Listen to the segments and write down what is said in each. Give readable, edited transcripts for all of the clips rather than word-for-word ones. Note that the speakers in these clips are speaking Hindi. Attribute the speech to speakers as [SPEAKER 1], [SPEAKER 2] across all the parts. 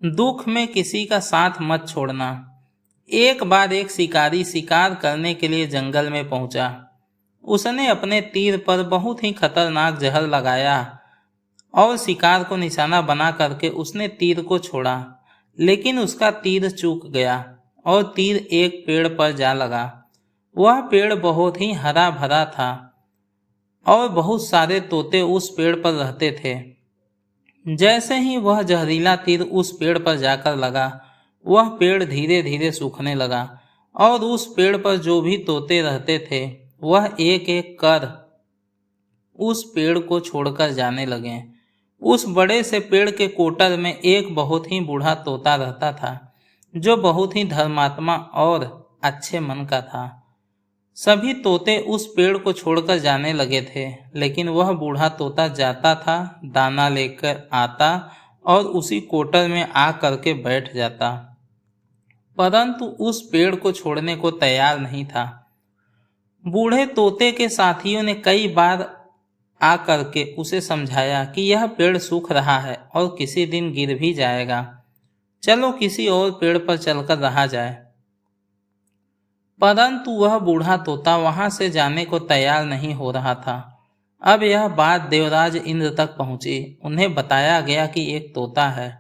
[SPEAKER 1] दुख में किसी का साथ मत छोड़ना। एक बार एक शिकारी शिकार करने के लिए जंगल में पहुंचा। उसने अपने तीर पर बहुत ही खतरनाक जहर लगाया और शिकार को निशाना बना करके उसने तीर को छोड़ा, लेकिन उसका तीर चूक गया और तीर एक पेड़ पर जा लगा। वह पेड़ बहुत ही हरा भरा था और बहुत सारे तोते उस पेड़ पर रहते थे। जैसे ही वह जहरीला तीर उस पेड़ पर जाकर लगा, वह पेड़ धीरे धीरे सूखने लगा और उस पेड़ पर जो भी तोते रहते थे वह एक एक कर उस पेड़ को छोड़कर जाने लगे। उस बड़े से पेड़ के कोटर में एक बहुत ही बूढ़ा तोता रहता था, जो बहुत ही धर्मात्मा और अच्छे मन का था। सभी तोते उस पेड़ को छोड़कर जाने लगे थे, लेकिन वह बूढ़ा तोता जाता था, दाना लेकर आता और उसी कोटर में आ करके बैठ जाता, परंतु उस पेड़ को छोड़ने को तैयार नहीं था। बूढ़े तोते के साथियों ने कई बार आ करके उसे समझाया कि यह पेड़ सूख रहा है और किसी दिन गिर भी जाएगा, चलो किसी और पेड़ पर चलकर रहा जाए। परंतु वह बूढ़ा तोता वहां से जाने को तैयार नहीं हो रहा था। अब यह बात देवराज इंद्र तक पहुंची। उन्हें बताया गया कि एक तोता है,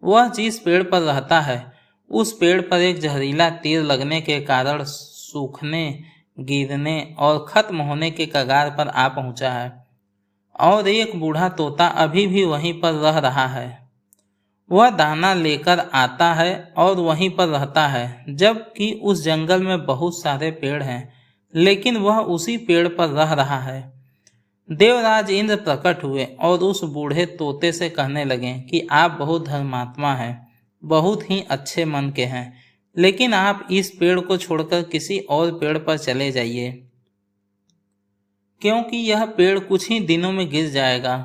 [SPEAKER 1] वह जिस पेड़ पर रहता है उस पेड़ पर एक जहरीला तीर लगने के कारण सूखने, गिरने और खत्म होने के कगार पर आ पहुंचा है, और एक बूढ़ा तोता अभी भी वहीं पर रह रहा है। वह दाना लेकर आता है और वहीं पर रहता है, जबकि उस जंगल में बहुत सारे पेड़ हैं, लेकिन वह उसी पेड़ पर रह रहा है। देवराज इंद्र प्रकट हुए और उस बूढ़े तोते से कहने लगे कि आप बहुत धर्मात्मा हैं, बहुत ही अच्छे मन के हैं, लेकिन आप इस पेड़ को छोड़कर किसी और पेड़ पर चले जाइए, क्योंकि यह पेड़ कुछ ही दिनों में गिर जाएगा।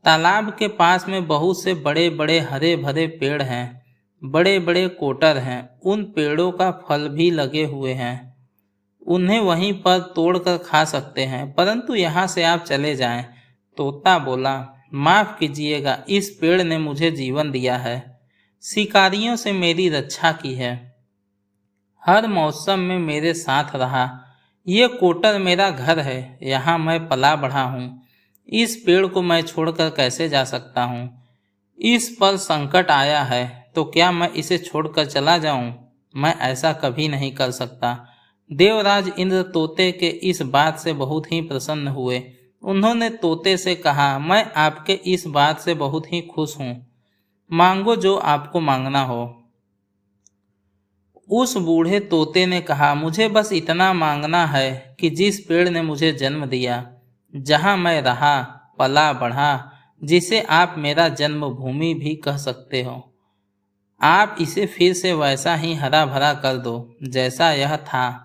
[SPEAKER 1] तालाब के पास में बहुत से बड़े बड़े हरे भरे पेड़ हैं, बड़े बड़े कोटर हैं, उन पेड़ों का फल भी लगे हुए हैं, उन्हें वहीं पर तोड़कर खा सकते हैं, परंतु यहाँ से आप चले जाएं। तोता बोला, माफ कीजिएगा, इस पेड़ ने मुझे जीवन दिया है, शिकारियों से मेरी रक्षा की है, हर मौसम में मेरे साथ रहा। ये कोटर मेरा घर है, यहाँ मैं पला बढ़ा हूँ, इस पेड़ को मैं छोड़कर कैसे जा सकता हूँ। इस पर संकट आया है तो क्या मैं इसे छोड़कर चला जाऊँ? मैं ऐसा कभी नहीं कर सकता। देवराज इंद्र तोते के इस बात से बहुत ही प्रसन्न हुए। उन्होंने तोते से कहा, मैं आपके इस बात से बहुत ही खुश हूँ, मांगो जो आपको मांगना हो। उस बूढ़े तोते ने कहा, मुझे बस इतना मांगना है कि जिस पेड़ ने मुझे जन्म दिया, जहाँ मैं रहा, पला बढ़ा, जिसे आप मेरा जन्मभूमि भी कह सकते हो, आप इसे फिर से वैसा ही हरा भरा कर दो जैसा यह था।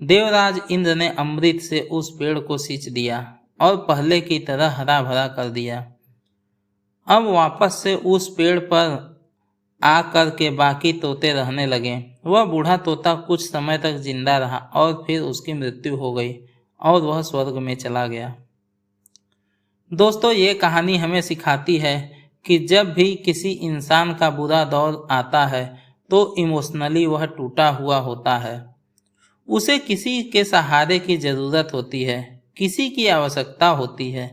[SPEAKER 1] देवराज इंद्र ने अमृत से उस पेड़ को सींच दिया और पहले की तरह हरा भरा कर दिया। अब वापस से उस पेड़ पर आकर के बाकी तोते रहने लगे। वह बूढ़ा तोता कुछ समय तक जिंदा रहा और फिर उसकी मृत्यु हो गई और वह स्वर्ग में चला गया। दोस्तों, ये कहानी हमें सिखाती है कि जब भी किसी इंसान का बुरा दौर आता है तो इमोशनली वह टूटा हुआ होता है, उसे किसी के सहारे की ज़रूरत होती है, किसी की आवश्यकता होती है।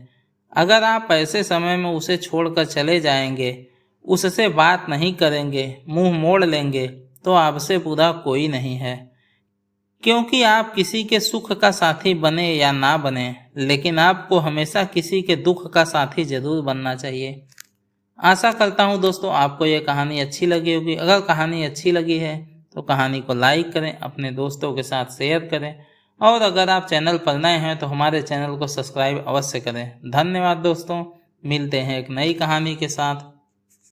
[SPEAKER 1] अगर आप ऐसे समय में उसे छोड़कर चले जाएंगे, उससे बात नहीं करेंगे, मुंह मोड़ लेंगे, तो आपसे बुरा कोई नहीं है, क्योंकि आप किसी के सुख का साथी बने या ना बने, लेकिन आपको हमेशा किसी के दुख का साथी जरूर बनना चाहिए। आशा करता हूँ दोस्तों आपको ये कहानी अच्छी लगी होगी। अगर कहानी अच्छी लगी है तो कहानी को लाइक करें, अपने दोस्तों के साथ शेयर करें, और अगर आप चैनल पर नए हैं तो हमारे चैनल को सब्सक्राइब अवश्य करें। धन्यवाद दोस्तों, मिलते हैं एक नई कहानी के साथ।